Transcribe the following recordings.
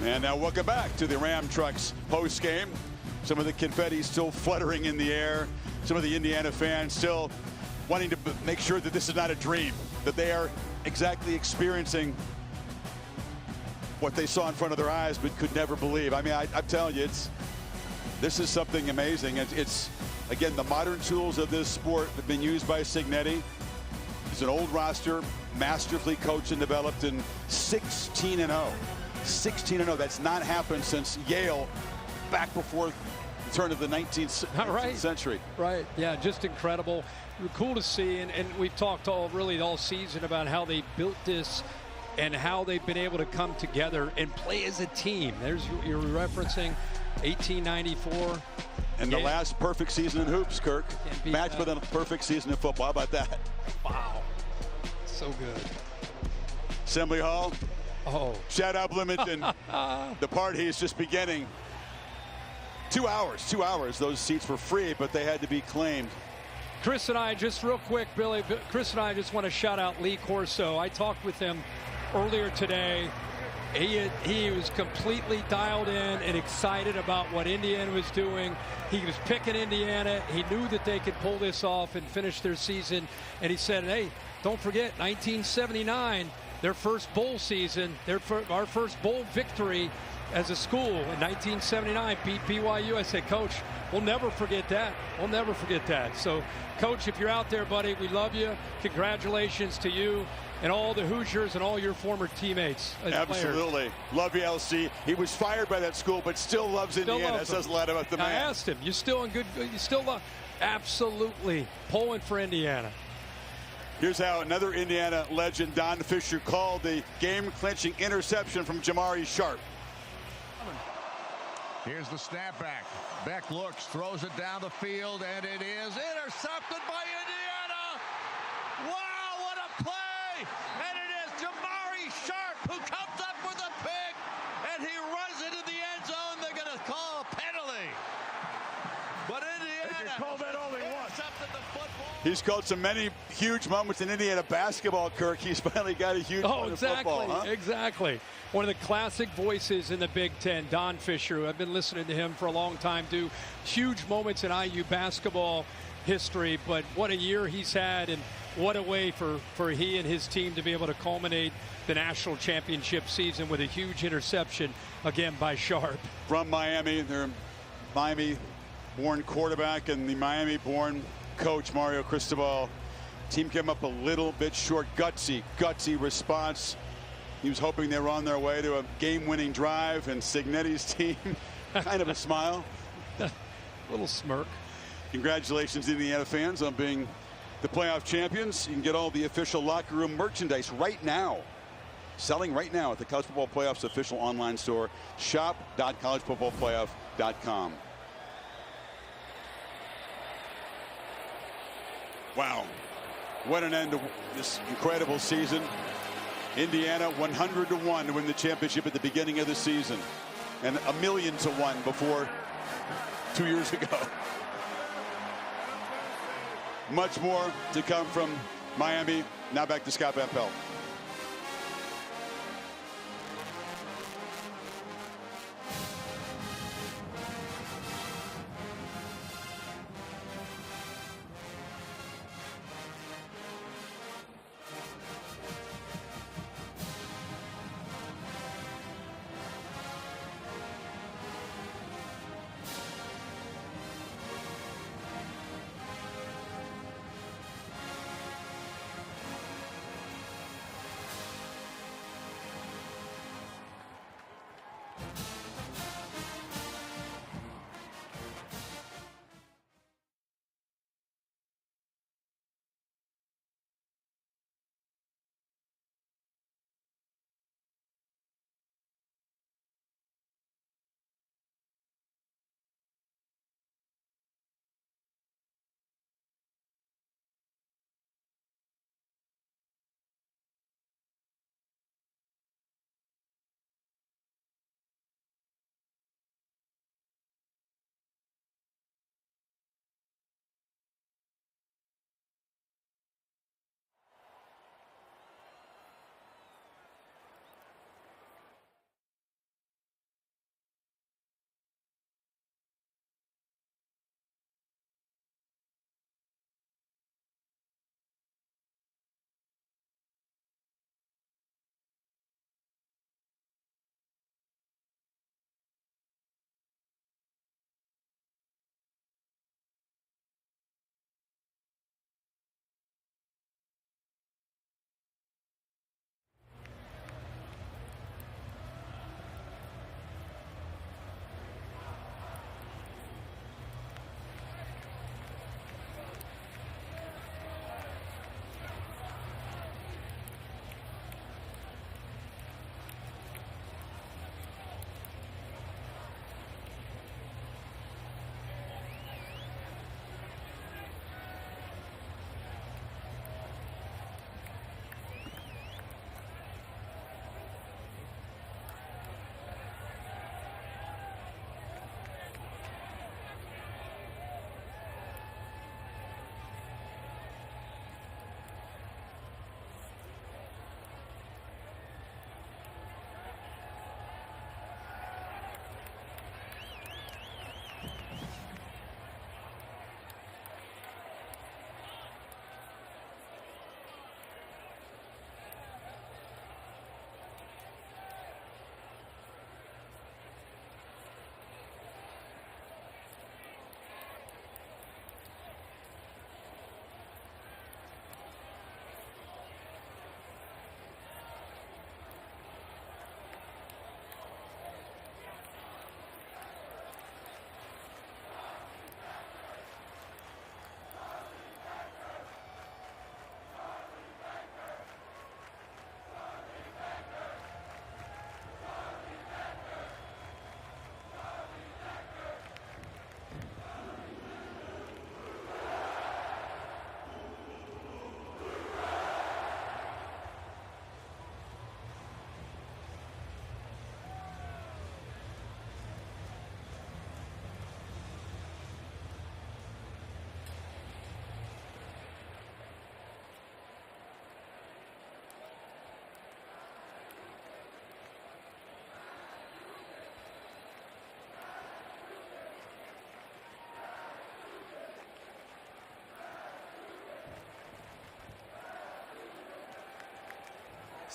And now welcome back to the Ram Trucks post game. Some of the confetti still fluttering in the air. Some of the Indiana fans still wanting to make sure that this is not a dream, that they are exactly experiencing what they saw in front of their eyes but could never believe. I mean, I'm telling you, this is something amazing. It's again, the modern tools of this sport have been used by Cignetti. It's an old roster, masterfully coached and developed, in 16-0. 16-0. That's not happened since Yale back before the turn of the 19th century. Right. Yeah, just incredible. Cool to see. And we've talked all season about how they built this and how they've been able to come together and play as a team. You're referencing 1894. And the last perfect season in hoops, Kirk. Matched with a perfect season in football. How about that? Wow. So good. Assembly Hall. Oh. Shout out Bloomington. The party is just beginning. 2 hours. 2 hours. Those seats were free, but they had to be claimed. Chris and I, just real quick, Billy, Chris and I just want to shout out Lee Corso. I talked with him earlier today. He was completely dialed in and excited about what Indiana was doing. He was picking Indiana. He knew that they could pull this off and finish their season. And he said, hey, don't forget, 1979, their first bowl season, our first bowl victory as a school in 1979, beat BYU. I said, Coach, we'll never forget that. We'll never forget that. So, Coach, if you're out there, buddy, we love you. Congratulations to you and all the Hoosiers and all your former teammates. Absolutely. Love you, LC. He was fired by that school, but still loves Indiana. That says a lot about the man. I asked him, you still love? Absolutely. Pulling for Indiana. Here's how another Indiana legend, Don Fisher, called the game-clinching interception from Jamari Sharp. Here's the snapback. Beck looks, throws it down the field, and it is intercepted by Indiana. Wow, what a play! And it is Jamari Sharp who comes up with a pick, and he runs into the end zone. They're going to call a penalty. But Indiana call that all they want. Intercepted the football. He's called so many huge moments in Indiana basketball, Kirk. He's finally got a huge one in football, huh? Exactly. One of the classic voices in the Big Ten, Don Fisher. I've been listening to him for a long time, do huge moments in IU basketball history, but what a year he's had, and what a way for he and his team to be able to culminate the national championship season with a huge interception, again, by Sharp. From Miami, they're Miami-born quarterback and the Miami-born coach, Mario Cristobal. Team came up a little bit short. Gutsy response. He was hoping they were on their way to a game-winning drive, and Cignetti's team, kind of a smile. Little smirk. Congratulations, Indiana fans, on being the playoff champions. You can get all the official locker room merchandise right now. Selling right now at the College Football Playoffs official online store, shop.collegefootballplayoff.com. Wow. What an end to this incredible season. Indiana 100-1 to win the championship at the beginning of the season, and 1,000,000-1 before 2 years ago. Much more to come from Miami. Now back to Scott Van Pelt.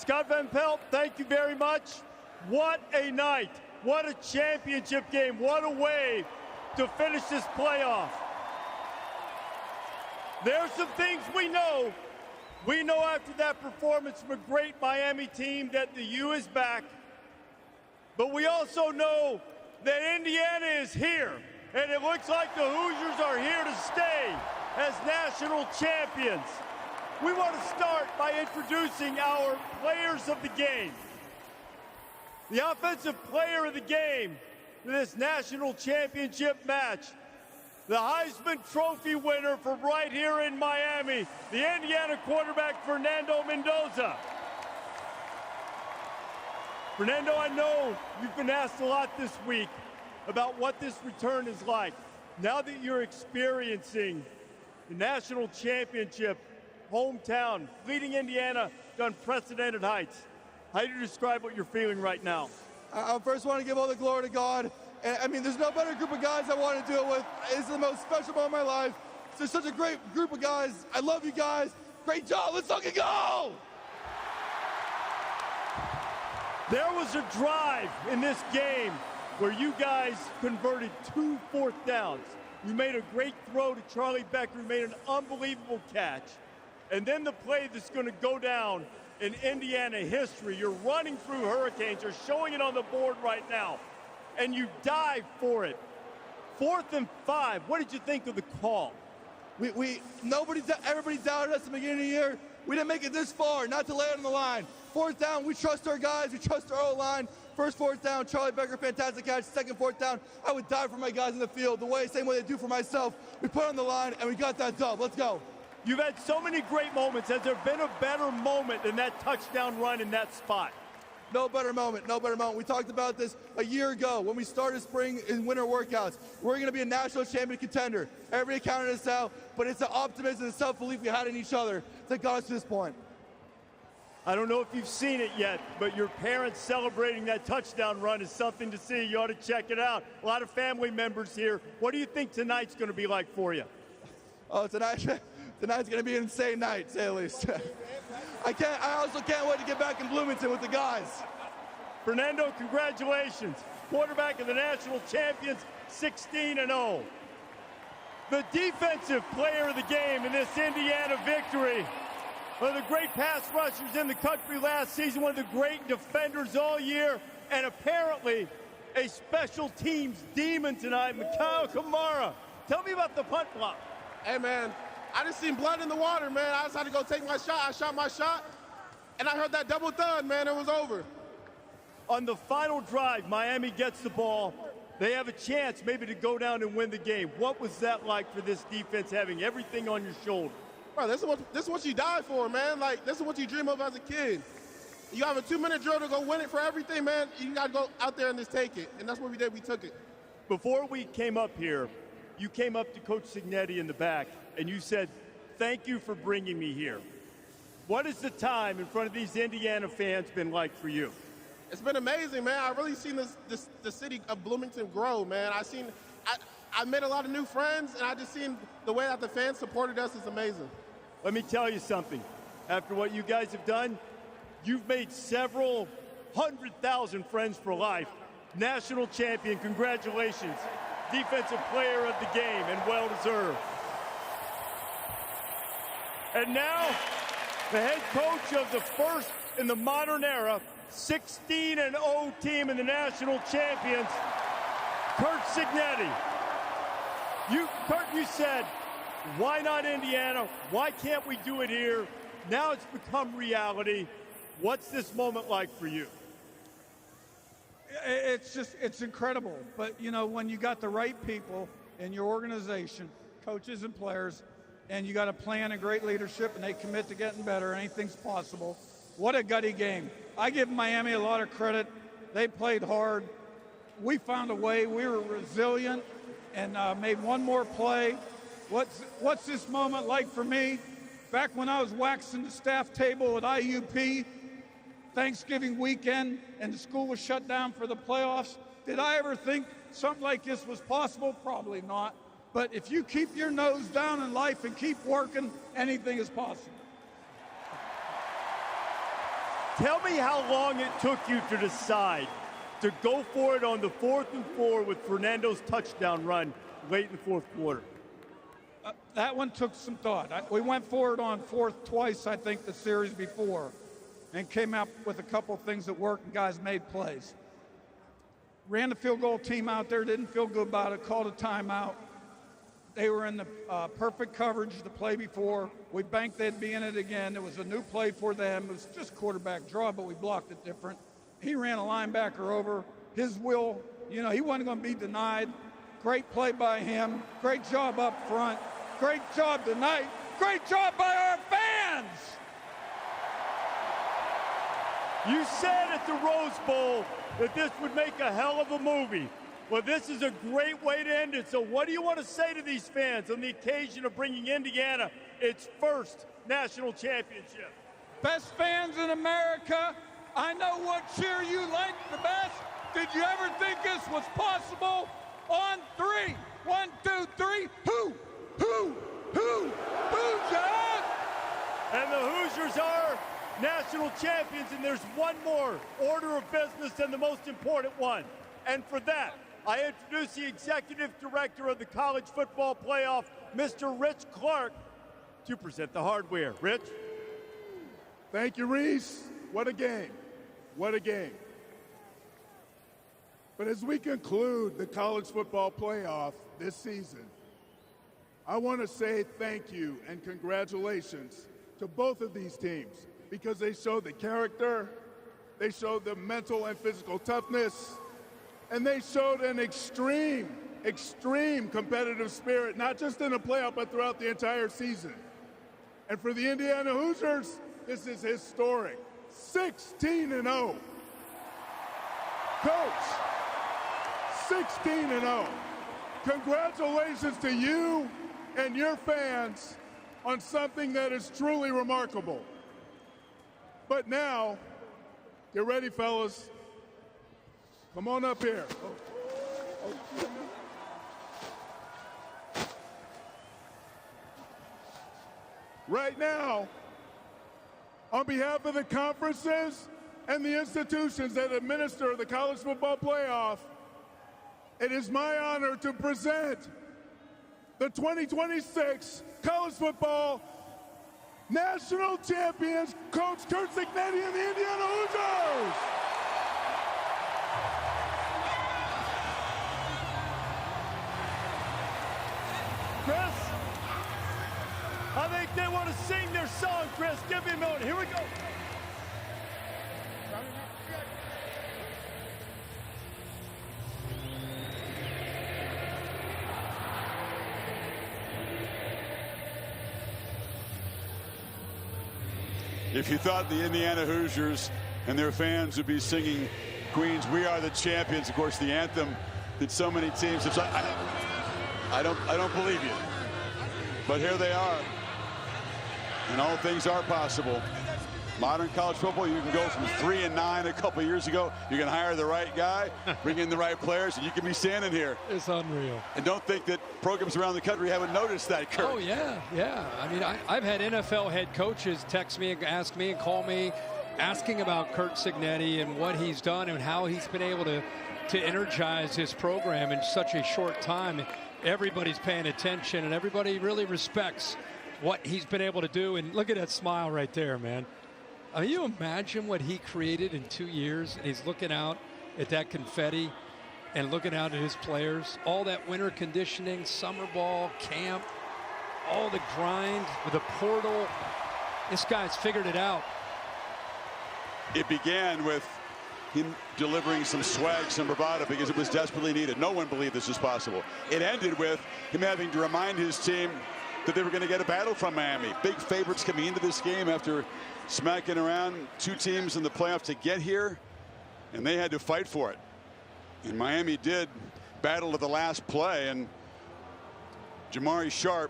Scott Van Pelt, thank you very much. What a night. What a championship game. What a way to finish this playoff. There's some things we know. We know after that performance from a great Miami team that the U is back. But we also know that Indiana is here. And it looks like the Hoosiers are here to stay as national champions. We want to start by introducing our players of the game. The offensive player of the game for this national championship match, the Heisman Trophy winner from right here in Miami, the Indiana quarterback, Fernando Mendoza. Fernando, I know you've been asked a lot this week about what this return is like. Now that you're experiencing the national championship, hometown, leading Indiana to unprecedented heights, how do you describe what you're feeling right now? I first want to give all the glory to God. And, I mean, there's no better group of guys I want to do it with. It's the most special moment of my life. There's such a great group of guys. I love you guys. Great job. Let's fucking go! There was a drive in this game where you guys converted 2 fourth downs. You made a great throw to Charlie Becker, who made an unbelievable catch. And then the play that's going to go down in Indiana history. You're running through Hurricanes. You're showing it on the board right now. And you dive for it. 4th and 5. What did you think of the call? Everybody doubted us at the beginning of the year. We didn't make it this far, not to land on the line. 4th down, we trust our guys. We trust our O-line. First 4th down, Charlie Becker, fantastic catch. Second 4th down, I would die for my guys in the field. Same way they do for myself. We put on the line, and we got that dub. Let's go. You've had so many great moments. Has there been a better moment than that touchdown run in that spot? No better moment, no better moment. We talked about this a year ago when we started spring and winter workouts. We're going to be a national champion contender. Everybody counted us out, but it's the optimism and self-belief we had in each other that got us to this point. I don't know if you've seen it yet, but your parents celebrating that touchdown run is something to see. You ought to check it out. A lot of family members here. What do you think tonight's going to be like for you? Oh, tonight's going to be an insane night, to say the least. I also can't wait to get back in Bloomington with the guys. Fernando, congratulations. Quarterback of the national champions, 16-0. The defensive player of the game in this Indiana victory. One of the great pass rushers in the country last season, one of the great defenders all year, and apparently a special teams demon tonight, Mikhail Kamara. Tell me about the punt block. Hey, man, I just seen blood in the water, man. I just had to go take my shot. I shot my shot, and I heard that double thud, man. It was over. On the final drive, Miami gets the ball. They have a chance maybe to go down and win the game. What was that like for this defense, having everything on your shoulder? Bro, this is what you die for, man. Like, this is what you dream of as a kid. You have a 2-minute drill to go win it for everything, man. You got to go out there and just take it. And that's what we did. We took it. Before we came up here, you came up to Coach Cignetti in the back, and you said, thank you for bringing me here. What has the time in front of these Indiana fans been like for you? It's been amazing, man. I've really seen the city of Bloomington grow, man. I made a lot of new friends, and I just seen the way that the fans supported us is amazing. Let me tell you something. After what you guys have done, you've made several 100,000 friends for life. National champion, congratulations. Defensive player of the game, and well-deserved. And now, the head coach of the first in the modern era, 16-0 team in the national champions, Curt Cignetti. Curt, you said, why not Indiana? Why can't we do it here? Now it's become reality. What's this moment like for you? It's incredible. But, you know, when you got the right people in your organization, coaches and players, and you got a plan and great leadership, and they commit to getting better, anything's possible. What a gutty game. I give Miami a lot of credit. They played hard. We found a way. We were resilient and made one more play. What's this moment like for me? Back when I was waxing the staff table at IUP, Thanksgiving weekend, and the school was shut down for the playoffs, did I ever think something like this was possible? Probably not. But if you keep your nose down in life and keep working, anything is possible. Tell me how long it took you to decide to go for it on the 4th and 4 with Fernando's touchdown run late in the 4th quarter. That one took some thought. We went for it on 4th twice, I think, the series before, and came up with a couple of things that worked, and guys made plays. Ran the field goal team out there, didn't feel good about it, called a timeout. They were in the perfect coverage the play before. We banked they'd be in it again. It was a new play for them. It was just quarterback draw, but we blocked it different. He ran a linebacker over. His will, you know, he wasn't going to be denied. Great play by him. Great job up front. Great job tonight. Great job by our fans. You said at the Rose Bowl that this would make a hell of a movie. Well, this is a great way to end it. So what do you want to say to these fans on the occasion of bringing Indiana its first national championship? Best fans in America. I know what cheer you like the best. Did you ever think this was possible? On 3. 1, 2, 3. Who, John? And the Hoosiers are national champions, and there's one more order of business and the most important one. And for that, I introduce the executive director of the College Football Playoff, Mr. Rich Clark, to present the hardware. Rich? Thank you, Reese. What a game. What a game. But as we conclude the College Football Playoff this season, I want to say thank you and congratulations to both of these teams because they showed the character, they showed the mental and physical toughness, and they showed an extreme competitive spirit, not just in the playoff, but throughout the entire season. And for the Indiana Hoosiers, this is historic. 16-0. Coach, 16-0. Congratulations to you and your fans on something that is truly remarkable. But now, get ready, fellas. Come on up here. Right now, on behalf of the conferences and the institutions that administer the College Football Playoff, it is my honor to present the 2026 College Football National Champions, Coach Curt Cignetti and the Indiana Hoosiers. Chris, I think they want to sing their song, Chris. Give me a moment. Here we go. If you thought the Indiana Hoosiers and their fans would be singing Queens, "We Are the Champions," of course, the anthem that so many teams have sung, I don't believe you. But here they are. And all things are possible. Modern college football, you can go from 3-9 a couple years ago. You can hire the right guy, bring in the right players, and you can be standing here. It's unreal. And don't think that programs around the country haven't noticed that, Curt. Oh, yeah. I mean, I've had NFL head coaches text me and ask me and call me asking about Curt Cignetti and what he's done and how he's been able to energize his program in such a short time. Everybody's paying attention, and everybody really respects what he's been able to do. And look at that smile right there, man. I mean, you imagine what he created in 2 years, and he's looking out at that confetti and looking out at his players. All that winter conditioning, summer ball, camp, all the grind with the portal. This guy's figured it out. It began with him delivering some swag, some bravado, because it was desperately needed. No one believed this was possible. It ended with him having to remind his team that they were going to get a battle from Miami. Big favorites coming into this game after smacking around two teams in the playoff to get here, and they had to fight for it. And Miami did battle to the last play, and Jamari Sharp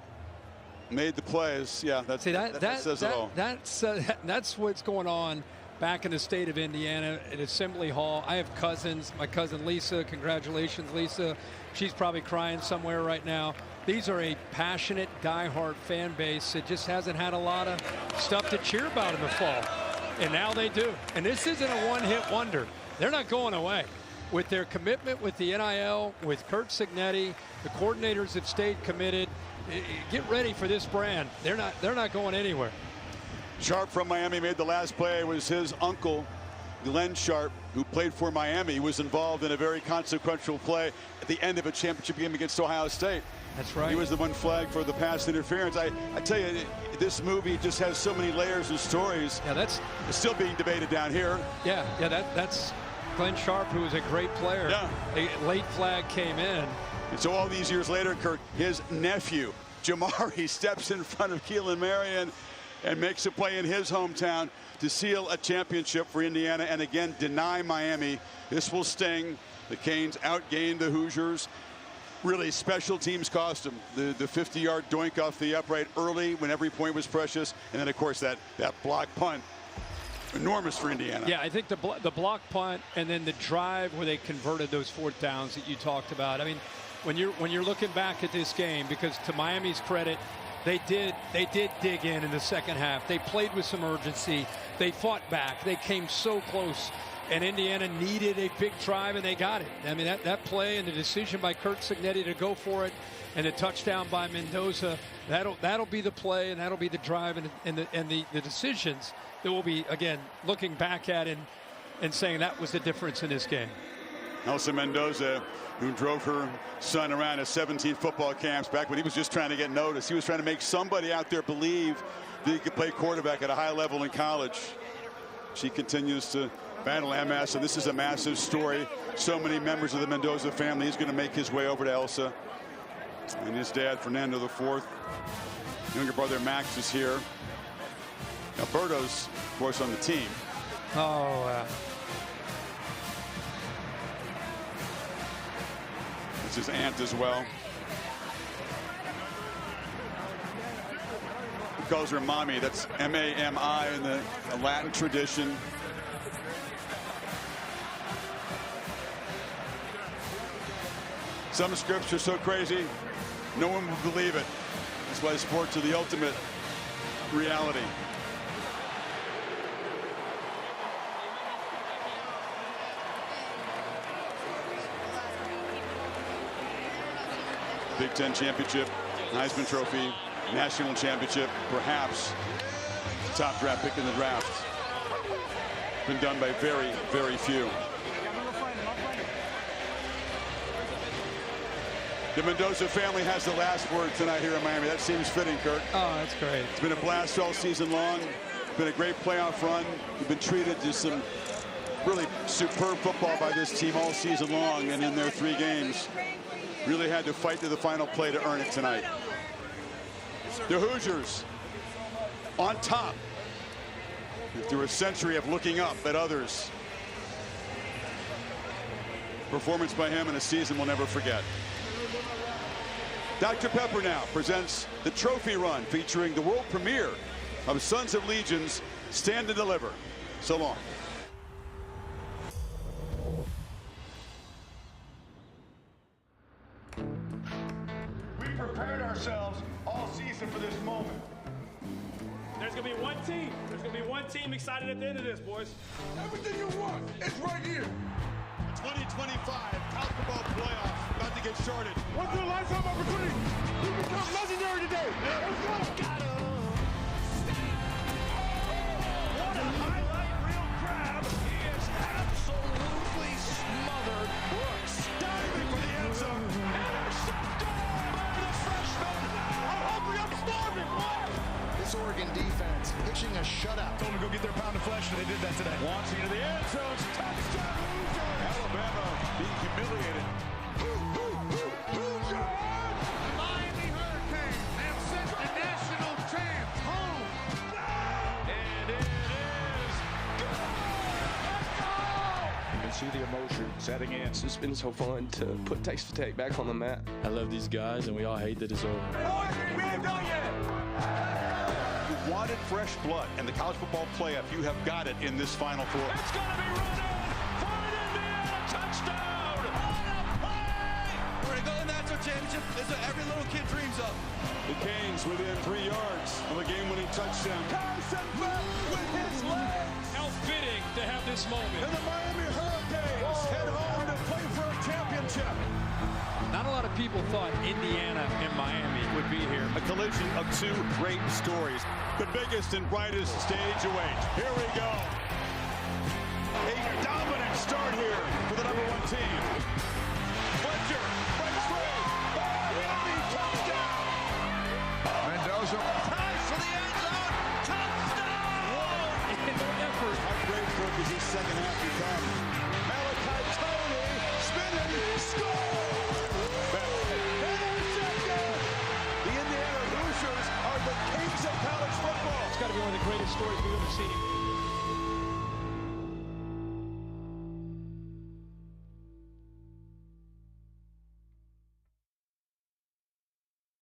made the plays. Yeah, that says it all. That's what's going on back in the state of Indiana at Assembly Hall. I have cousins. My cousin Lisa, congratulations, Lisa. She's probably crying somewhere right now. These are a passionate, diehard fan base that just hasn't had a lot of stuff to cheer about in the fall. And now they do. And this isn't a one-hit wonder. They're not going away. With their commitment with the NIL, with Curt Cignetti, the coordinators have stayed committed. Get ready for this brand. They're not going anywhere. Sharp from Miami made the last play. It was his uncle, Glenn Sharp, who played for Miami. He was involved in a very consequential play at the end of a championship game against Ohio State. That's right. He was the one flagged for the pass interference. I tell you, this movie just has so many layers and stories. Yeah, it's still being debated down here. Yeah, that's Glenn Sharp, who was a great player. Yeah. A late flag came in. And so all these years later, Kurt, his nephew, Jamari, steps in front of Keelan Marion and makes a play in his hometown to seal a championship for Indiana and again deny Miami. This will sting. The Canes outgained the Hoosiers. Really special teams cost them. The 50-yard doink off the upright early when every point was precious. And then, of course, that block punt. Enormous for Indiana. Yeah, I think the block punt and then the drive where they converted those fourth downs that you talked about. I mean, when you're looking back at this game, because to Miami's credit, they did dig in the second half. They played with some urgency. They fought back. They came so close. And Indiana needed a big drive, and they got it. I mean, that play and the decision by Curt Cignetti to go for it, and the touchdown by Mendoza, that'll be the play, and that'll be the drive, and the decisions that we'll be, again, looking back at and saying that was the difference in this game. Elsa Mendoza, who drove her son around his 17 football camps back when he was just trying to get noticed. He was trying to make somebody out there believe that he could play quarterback at a high level in college. She continues to battle MS, and this is a massive story. So many members of the Mendoza family. He's going to make his way over to Elsa. And his dad, Fernando IV. Younger brother, Max, is here. Alberto's, of course, on the team. Oh, It's his aunt as well. He calls her mommy. That's M-A-M-I in the Latin tradition. Some scripts are so crazy, no one will believe it. That's why sports are the ultimate reality. Big Ten championship, Heisman Trophy, national championship, perhaps top draft pick in the draft. Been done by very, very few. The Mendoza family has the last word tonight here in Miami. That seems fitting, Kurt. Oh, that's great. It's been a blast all season long. It's been a great playoff run. We've been treated to some really superb football by this team all season long, and in their 3 games, really had to fight to the final play to earn it tonight. The Hoosiers on top after a century of looking up at others. Performance by him in a season we'll never forget. Dr. Pepper now presents the trophy run featuring the world premiere of Sons of Legion's Stand and Deliver. So long. We prepared ourselves all season for this moment. There's going to be one team. There's going to be one team excited at the end of this, boys. Everything you want is right here. 2025 college football playoffs about to get started. What's your lifetime opportunity? You become legendary today. Let's go. What a highlight reel grab. He is absolutely smothered. Brooks diving for the end zone. Intercepted by the freshman. I'm hungry. I'm starving. This Oregon defense pitching a shutout. Told them to go get their pound of flesh, and they did that today. Launching into the end zone. Touchdown. Alabama being humiliated. Miami Hurricanes have sent the national champs home. And it is good. Let's go. You can see the emotion setting in. It's just been so fun to put Texas Tech back on the map. I love these guys, and we all hate that it's over. We ain't done yet. You wanted fresh blood, and the college football playoff, you have got it in this Final Four. It's going to be run in for an Indiana touchdown. What a play! We're going to go to the national championship. This is what every little kid dreams of. The Canes within 3 yards of a game-winning touchdown. Carson Wentz with his legs. to have this moment. And the Miami Hurricanes head home to play for a championship. Not a lot of people thought Indiana and Miami would be here. A collision of two great stories. The biggest and brightest stage awaits. Here we go. A dominant start here for the #1 team. Fletcher breaks free. Miami touchdown. Mendoza ties to the end zone. Touchdown! What an effort. How great work does this second half become? Malachi Tony spinning, score! The Indiana Hoosiers are the kings of college football. It's got to be one of the greatest stories we've ever seen.